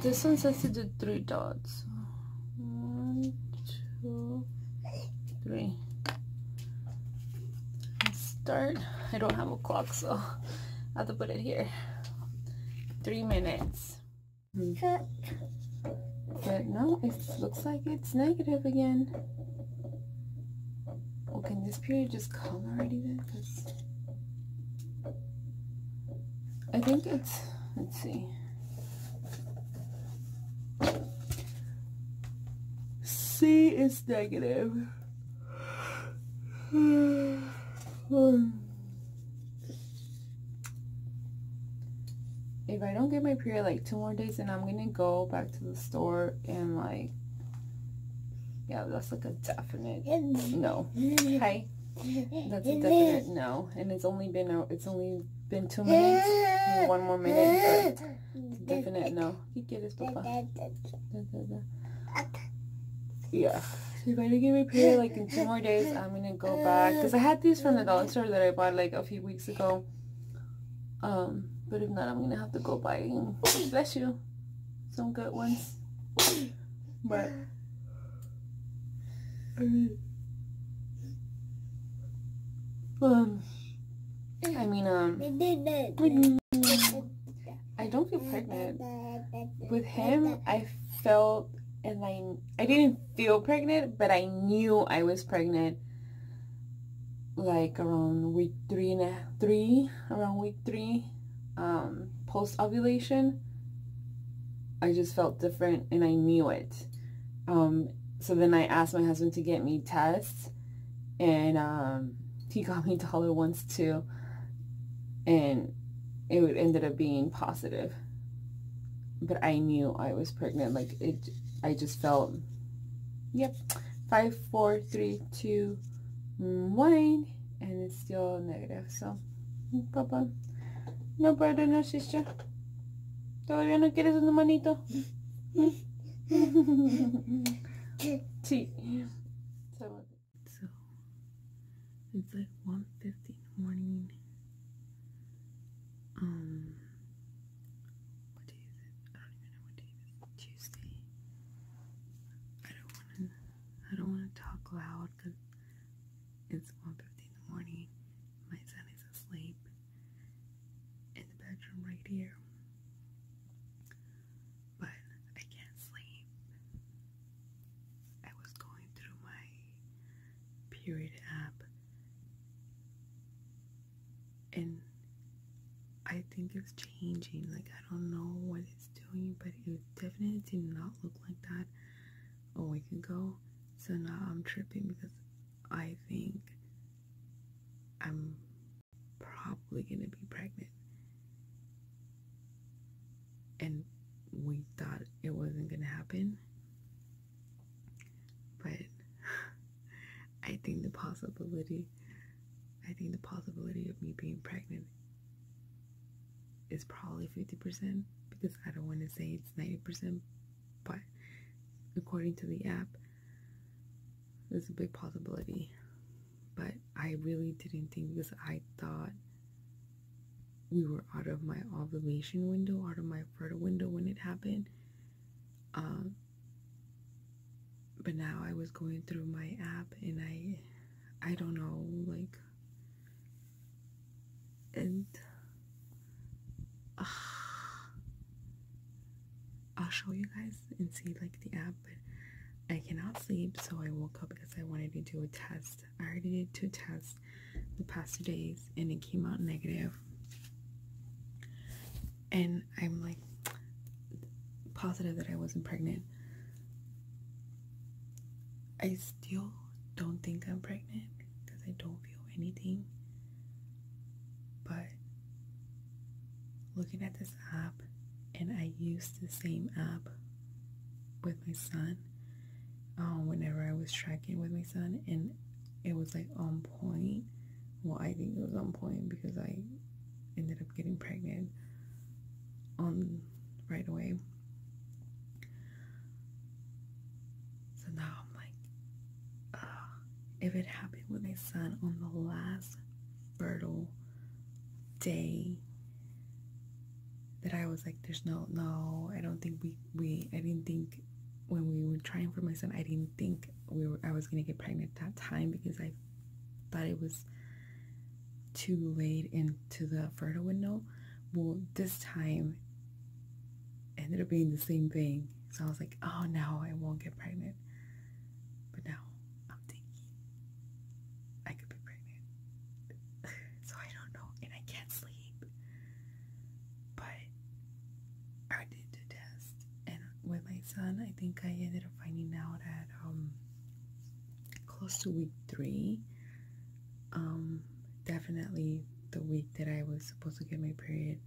This one says to do 3 dots. 1, 2, 3. Start. I don't have a clock, so I have to put it here. 3 minutes. But no, it looks like it's negative again. Well, can this period just come already then? Because I think it's, let's see. C is negative. If I don't get my period like 2 more days, then I'm gonna go back to the store and like, yeah, that's like a definite no. Hi. That's a definite no. And it's only been 2 minutes. 1 more minute, but it's a definite no. ¿Qué quieres, papá? Yeah. So if I don't get my period like in 2 more days, I'm gonna go back, because I had these from the dollar store that I bought like a few weeks ago. But if not, I'm gonna have to go buy, bless you, some good ones. But I mean, I don't feel pregnant. With him, I felt, and I didn't feel pregnant, but I knew I was pregnant. Like around week 3, around week 3, post ovulation, I just felt different, and I knew it. So then I asked my husband to get me tests, and he got me dollar ones too, and it ended up being positive. But I knew I was pregnant. Like I just felt, yep, 5, 4, 3, 2, 1, and it's still negative. So, Papa, no brother, no sister. ¿Todavía no quieres un manito? Sí. So it's like 1:50 in the morning. What day is it? I don't even know what day it is. Tuesday. I don't want to talk loud because it's 1:50 in the morning. My son is asleep in the bedroom right here. But I can't sleep. I was going through my period app, and I think it's changing. Like, I don't know what it's doing, but it definitely did not look like that a week ago. So now I'm tripping because I think I'm probably gonna be pregnant, and we thought it wasn't gonna happen, but I think the possibility of me being pregnant is probably 50%, because I don't want to say it's 90%, but according to the app, there's a big possibility. But I really didn't think, because I thought we were out of my ovulation window, out of my fertile window when it happened. But now I was going through my app, and I don't know, like, and I'll show you guys and see like the app, but I cannot sleep, so I woke up because I wanted to do a test. I already did 2 tests the past 2 days, and it came out negative. And I'm like positive that I wasn't pregnant. I still don't think I'm pregnant because I don't feel anything. But looking at this app, and I used the same app with my son whenever I was tracking with my son, and it was like on point. Well, I think it was on point because I ended up getting pregnant right away. if it happened with my son on the last fertile day, that I was like, there's no, I don't think I didn't think when we were trying for my son, I didn't think I was gonna get pregnant that time, because I thought it was too late into the fertile window. Well, this time ended up being the same thing. So I was like, oh, now I won't get pregnant. But now I'm thinking I could be pregnant. So I don't know, and I can't sleep. But I did the test, and with my son, I think I ended up finding out at close to week 3. Definitely the week that I was supposed to get my period,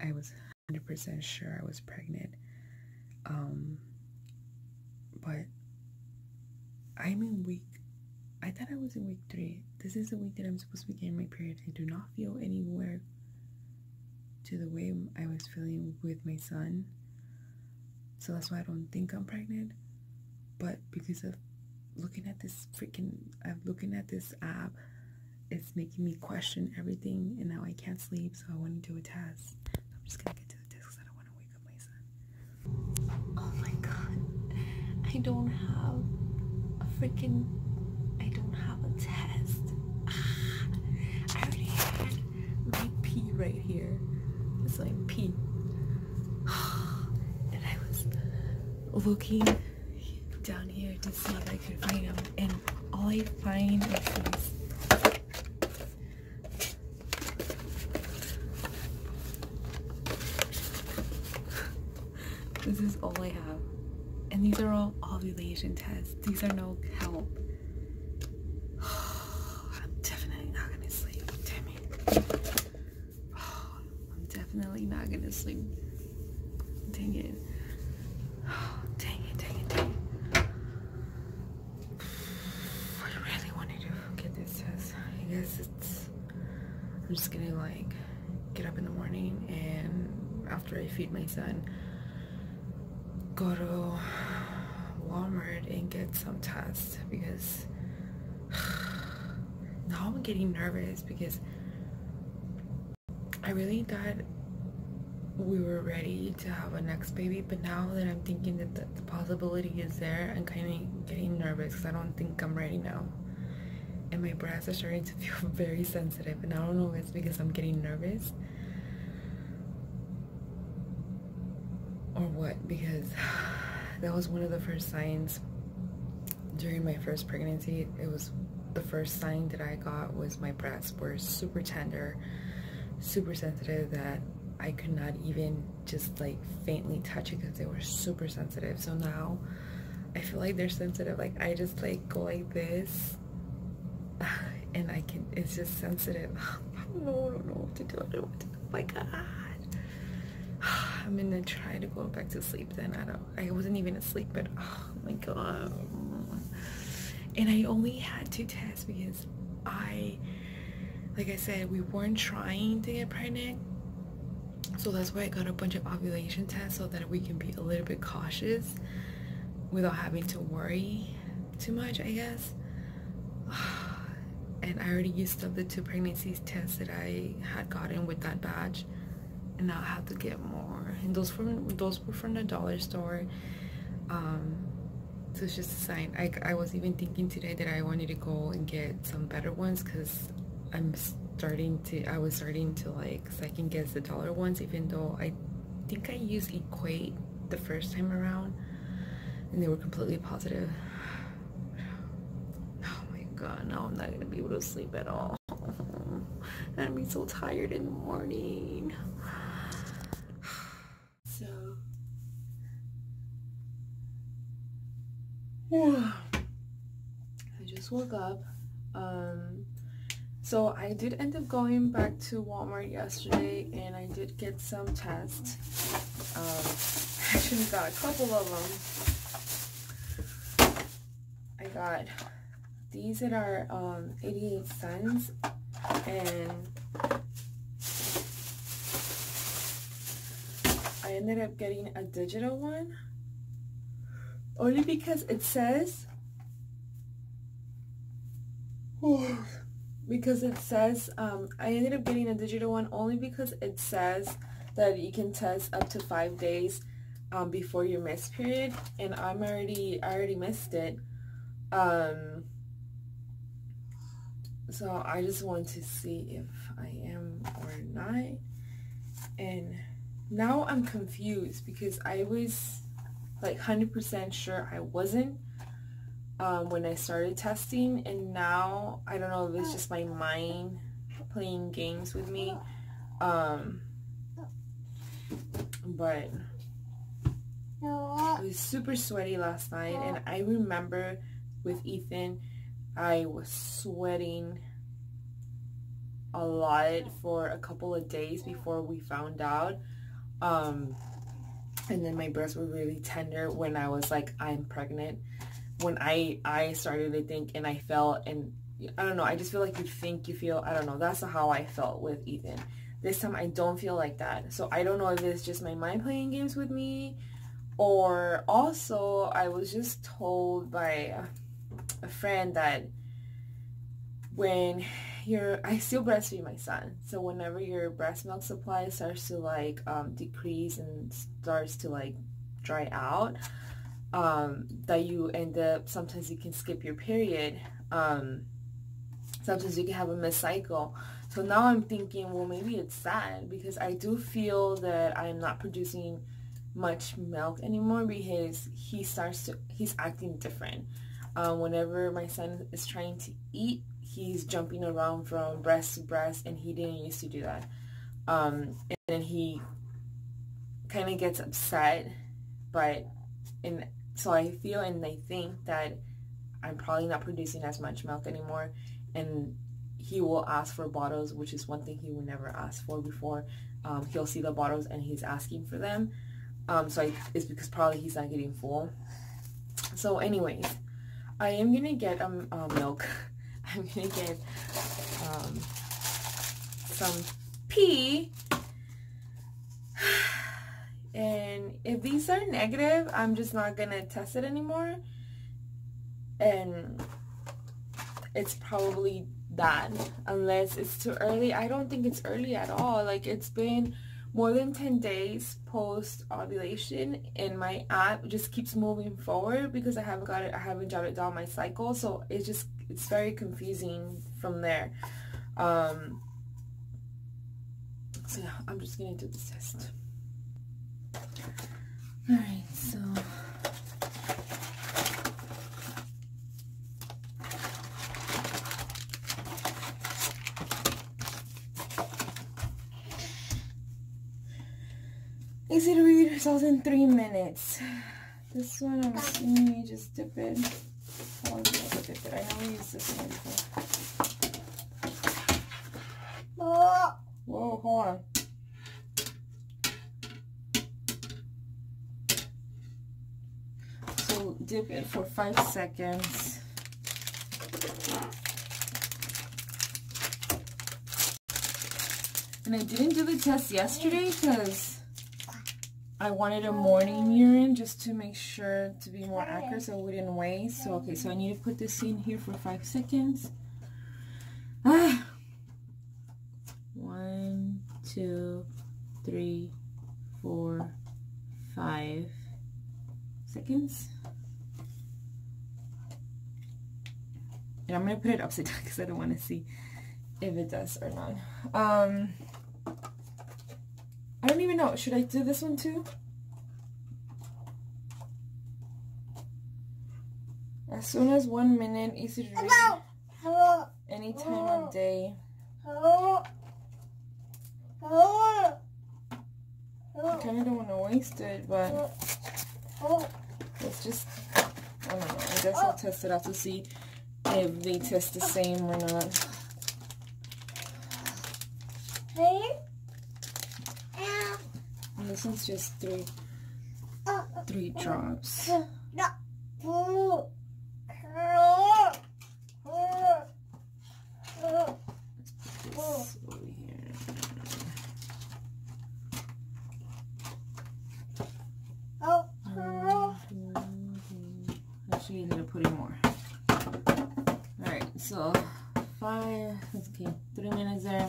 I was 100% sure I was pregnant. But I'm in I thought I was in week 3. This is the week that I'm supposed to be getting my period. I do not feel anywhere to the way I was feeling with my son. So that's why I don't think I'm pregnant. But because of looking at this app, it's making me question everything, and now I can't sleep, so I want to do a test. I'm just gonna get to the test because I don't want to wake up my son. Oh my god, I don't have a test. I already had my pee right here. It's like pee. And I was looking down here to see if I could find them, and all I find is these. This is all I have, and these are all ovulation tests. These are no help. I'm definitely not gonna sleep. Damn it. I'm definitely not gonna sleep. Dang it. Dang it. I really wanted to get this test. I guess I'm just gonna like get up in the morning, and after I feed my son, go to Walmart and get some tests, because now I'm getting nervous, because I really thought we were ready to have a next baby, but now that I'm thinking that the possibility is there, I'm kind of getting nervous because I don't think I'm ready now, and my breasts are starting to feel very sensitive, and I don't know if it's because I'm getting nervous or what, because that was one of the first signs during my first pregnancy. It was the first sign that I got was my breasts were super tender, super sensitive, that I could not even just like faintly touch it because they were super sensitive. So now I feel like they're sensitive. Like I just like go like this and it's just sensitive. I don't know what to do. Oh my god. I'm gonna try to go back to sleep then. I wasn't even asleep, but oh my god. And I only had 2 tests because like I said, we weren't trying to get pregnant. So that's why I got a bunch of ovulation tests, so that we can be a little bit cautious without having to worry too much, I guess. And I already used up the 2 pregnancy tests that I had gotten with that batch, and now I have to get more. And those were from the dollar store. So it's just a sign. I was even thinking today that I wanted to go and get some better ones, because I was starting to like second guess the dollar ones, even though I think I used Equate the first time around and they were completely positive. Oh my god, now I'm not gonna be able to sleep at all. I'm gonna be so tired in the morning. So yeah, I just woke up. So I did end up going back to Walmart yesterday, and I did get some tests. I actually got a couple of them. I got these that are 88 cents, and I ended up getting a digital one only because it says Because it says, I ended up getting a digital one only because it says that you can test up to 5 days before your missed period, and I already missed it. So I just want to see if I am or not. And now I'm confused because I was like 100% sure I wasn't when I started testing, and now I don't know if it's just my mind playing games with me. But I was super sweaty last night, and I remember with Ethan I was sweating a lot for a couple of days before we found out. And then my breasts were really tender when I was like, I'm pregnant. When I started to think and I felt, and I don't know, I just feel like you think, you feel, I don't know, that's how I felt with Ethan. This time I don't feel like that. So I don't know if it's just my mind playing games with me, or also I was just told by a friend that when I still breastfeed my son, so whenever your breast milk supply starts to like decrease and starts to like dry out, that you end up, sometimes you can skip your period, sometimes you can have a missed cycle. So now I'm thinking, well, maybe it's sad, because I do feel that I'm not producing much milk anymore because he's acting different. Whenever my son is trying to eat, he's jumping around from breast to breast, and he didn't used to do that. And then he kind of gets upset, so I feel and I think that I'm probably not producing as much milk anymore, and he will ask for bottles, which is one thing he would never ask for before. He'll see the bottles and he's asking for them. So it's because probably he's not getting full. So anyways, I am gonna get milk. I'm gonna get some pee, and if these are negative, I'm just not gonna test it anymore, and it's probably that, unless it's too early. I don't think it's early at all. Like, it's been more than 10 days post ovulation, and my app just keeps moving forward because I haven't jotted down my cycle, so it's very confusing from there. So yeah, I'm just gonna do this test. Alright, so easy to read, results in 3 minutes. This one, I'm assuming you just dip it. How long do you have to dip it? I know we used this one before. Whoa, hold on. So dip it for 5 seconds. And I didn't do the test yesterday because I wanted a morning urine just to make sure to be more accurate so it wouldn't waste. So okay, so I need to put this in here for 5 seconds. 1, 2, 3, 4, 5 seconds. And I'm gonna put it upside down because I don't want to see if it does or not. I don't even know. Should I do this one too? As soon as 1 minute, easy to read, any time of day. I kind of don't want to waste it, but let's just, I don't know. I guess I'll test it out to see if they test the same or not. And this one's just three drops. Let's put this over here. Actually, I'm gonna put in more. Alright, so 5. Okay, 3 minutes there.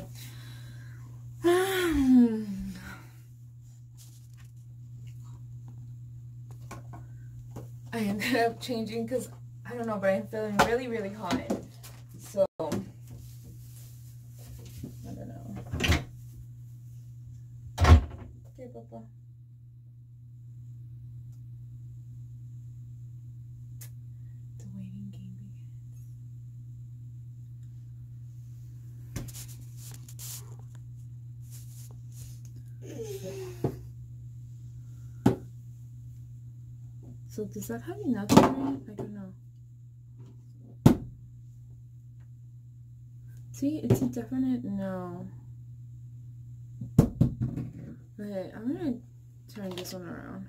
I ended up changing because I don't know, but I'm feeling really, really hot. So I don't know. Okay, Papa. The waiting game begins. So does that have enough in it? I don't know. See, it's a definite no. Okay, I'm gonna turn this one around.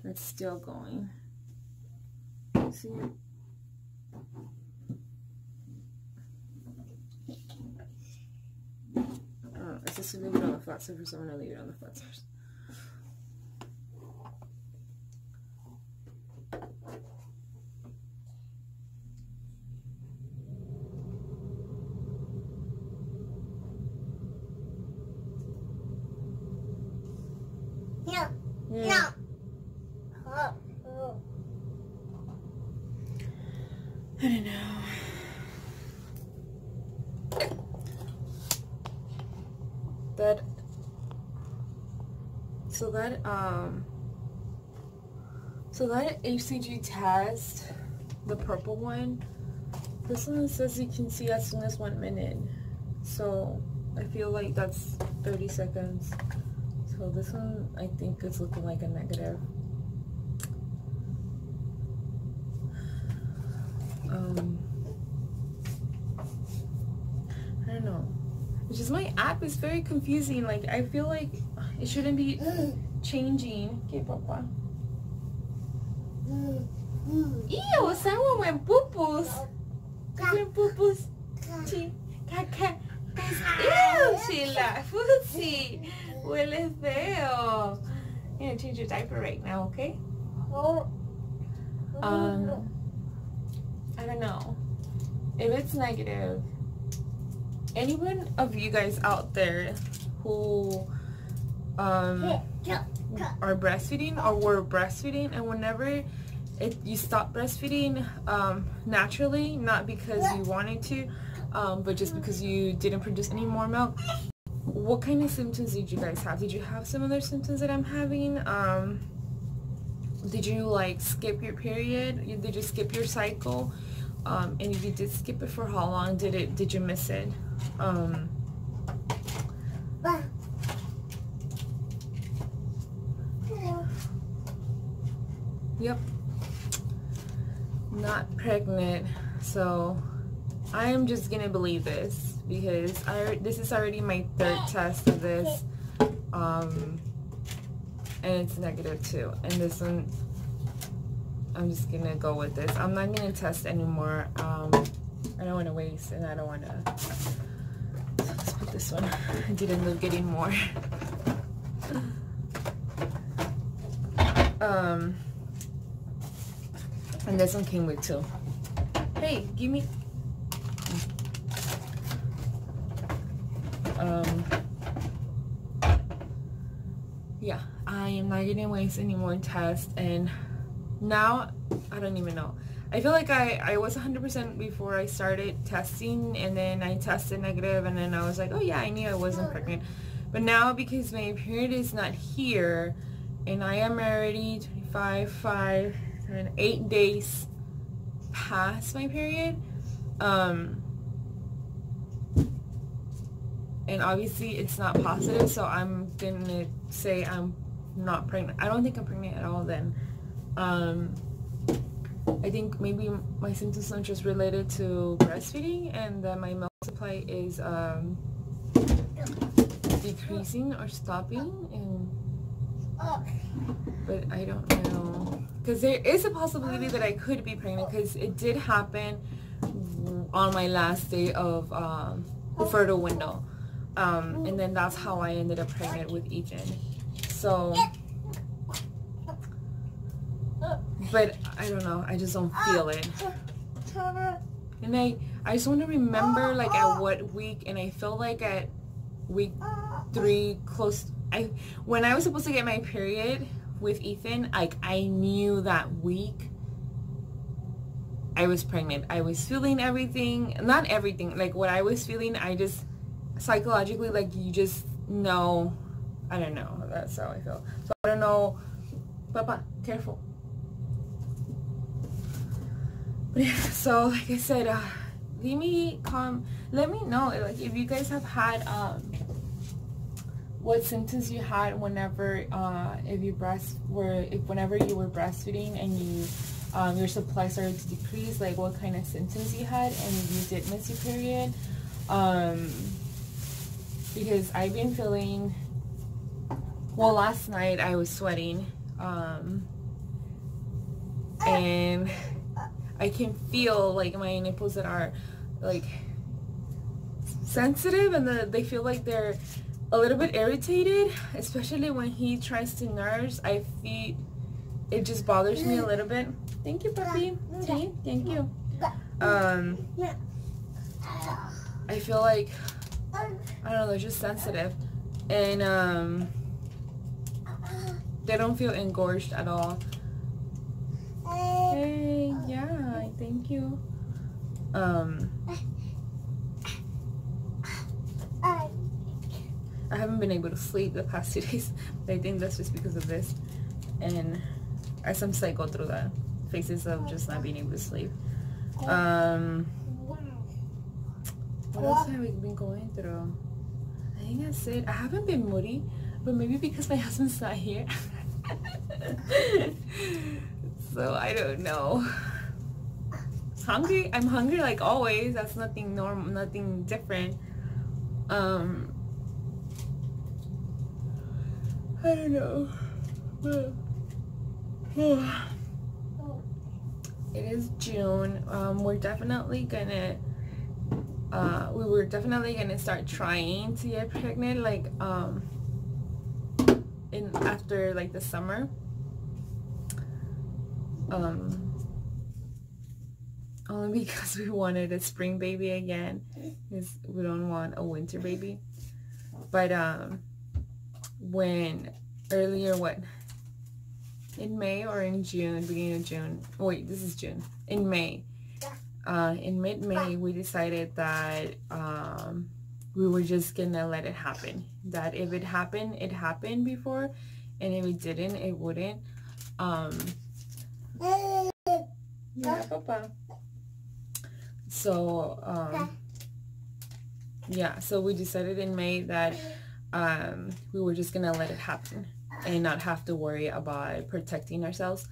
It's still going. See? It's just to leave it on the flat surface. I'm gonna leave it on the flat surface. No. I don't know. So that HCG test, the purple one, this one says you can see as soon as 1 minute. So I feel like that's 30 seconds. So this one, I think, is looking like a negative. I don't know. It's just my app is very confusing. Like, I feel like it shouldn't be changing. Okay, Papa. Ew, someone went poo-poos. Went poo-poos. Caca. Ew, Sheila. Footsie. Huele feo. I'm gonna change your diaper right now, okay? I don't know. If it's negative, anyone of you guys out there who are breastfeeding or were breastfeeding, and whenever you stop breastfeeding naturally, not because you wanted to, but just because you didn't produce any more milk, what kind of symptoms did you guys have? Did you have similar symptoms that I'm having? Did you like skip your period? Did you skip your cycle? And if you did skip it, for how long did you miss it? Yep, not pregnant. So I am just gonna believe this because this is already my 3rd test of this, and it's negative too. And this one, I'm just gonna go with this. I'm not gonna test anymore. I don't want to waste, and I don't want to. So let's put this one. I did end up getting more. And this one came with 2. Hey, give me. Yeah, I am not gonna waste any more tests, and now I don't even know. I feel like I was 100% before I started testing, and then I tested negative, and then I was like, oh yeah, I knew I wasn't pregnant. But now, because my period is not here, and I am already 25, 5, 7, 8 days past my period, and obviously it's not positive, so I'm gonna say I'm not pregnant. I don't think I'm pregnant at all then. I think maybe my symptoms are just related to breastfeeding, and that my milk supply is decreasing or stopping, but I don't know, because there is a possibility that I could be pregnant, because it did happen on my last day of the fertile window, and then that's how I ended up pregnant with Ethan. So, but I don't know, I just don't feel it. And I just want to remember like at what week, and I feel like at week 3 close, when I was supposed to get my period with Ethan, like I knew that week I was pregnant. I was feeling everything, not everything, like what I was feeling, I just psychologically, like you just know, I don't know, that's how I feel. So I don't know, Papa, careful. But yeah, so like I said, let me know like if you guys have had what symptoms you had whenever whenever you were breastfeeding and you your supply started to decrease, like what kind of symptoms you had, and if you did miss your period, because I've been feeling, well, last night I was sweating, and I can feel like my nipples that are like sensitive, and they feel like they're a little bit irritated, especially when he tries to nurse. I feel it just bothers me a little bit. Thank you, puppy. Thank you. I feel like, I don't know, they're just sensitive, and they don't feel engorged at all. Hey, yeah, thank you. I haven't been able to sleep the past 2 days, but I think that's just because of this. And I sometimes go through the phases of just not being able to sleep. What else have we been going through? I think that's it. I haven't been moody, but maybe because my husband's not here. So I don't know. Hungry? I'm hungry like always. That's nothing normal, nothing different. I don't know. It is June. We're definitely gonna we were definitely gonna start trying to get pregnant, like after like the summer. Only because we wanted a spring baby again, because we don't want a winter baby. But when earlier, what, in May or in June, beginning of June, wait, this is June, in May, in mid-May, we decided that we were just gonna let it happen, that if it happened, it happened before, and if it didn't, it wouldn't. Yeah, Papa. So yeah, so we decided in May that we were just gonna let it happen and not have to worry about protecting ourselves.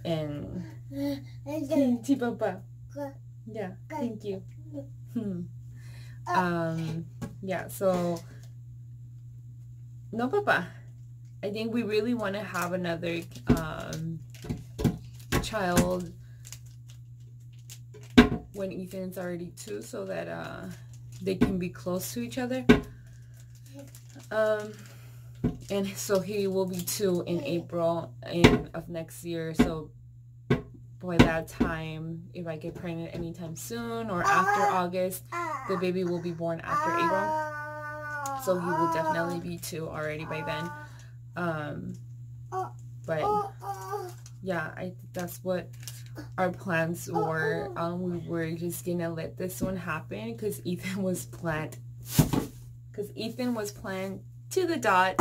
And Papa. Yeah, thank you. Yeah, so no, Papa, I think we really want to have another child when Ethan's already 2, so that they can be close to each other. And so he will be 2 in April of next year. So by that time, if I get pregnant anytime soon or after August, the baby will be born after April. So he will definitely be 2 already by then. But yeah, that's what our plans were. We were just gonna let this one happen because Ethan was planned. To the dot,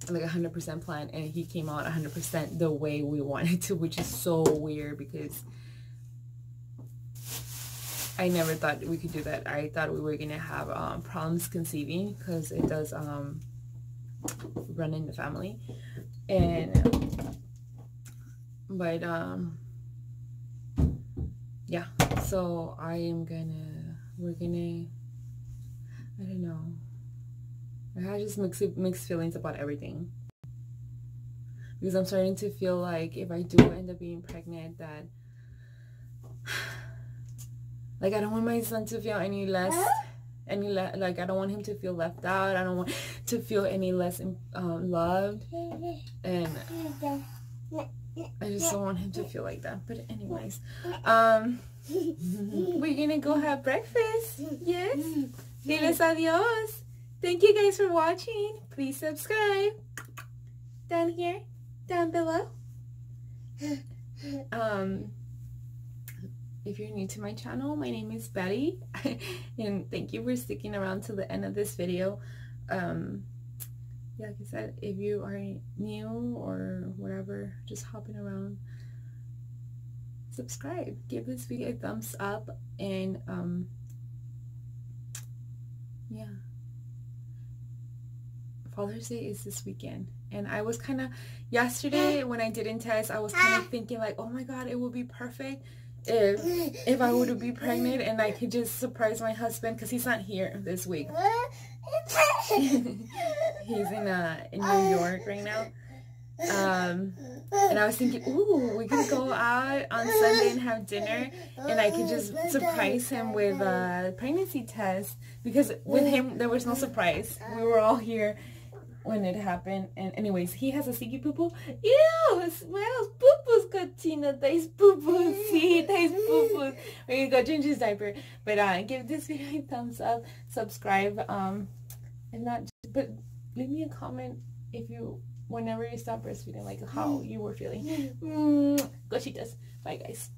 like 100% planned, and he came out 100% the way we wanted to, which is so weird because I never thought we could do that. I thought we were gonna have problems conceiving because it does run in the family, but yeah, so we're gonna, I don't know, I have just mixed feelings about everything, because I'm starting to feel like if I do end up being pregnant, that like I don't want my son to feel any less, like I don't want him to feel left out. I don't want to feel any less loved, and I just don't want him to feel like that. But anyways, we're gonna go have breakfast. Yes. Diles adios. Thank you guys for watching. Please subscribe. Down here, down below. If you're new to my channel, my name is Betty. And thank you for sticking around to the end of this video. Yeah, like I said, if you are new or whatever, just hopping around, subscribe, give this video a thumbs up, and yeah, Father's Day is this weekend. And I was kind of, yesterday when I didn't test, I was kind of thinking like, oh my god, it would be perfect if I were to be pregnant and I could just surprise my husband, because he's not here this week. He's in New York right now. And I was thinking, ooh, we could go out on Sunday and have dinner, and I could just surprise him with a pregnancy test, because with him there was no surprise. We were all here when it happened. And anyways, he has a sticky poo-poo. Ew, it smells. Poo-poo's cochino. Taste poo-poo. Sí, taste poo-poo. We're gonna go change his diaper. But give this video a thumbs up, subscribe, if not, but leave me a comment if you, whenever you stop breastfeeding, like how you were feeling. Cositas. Bye guys.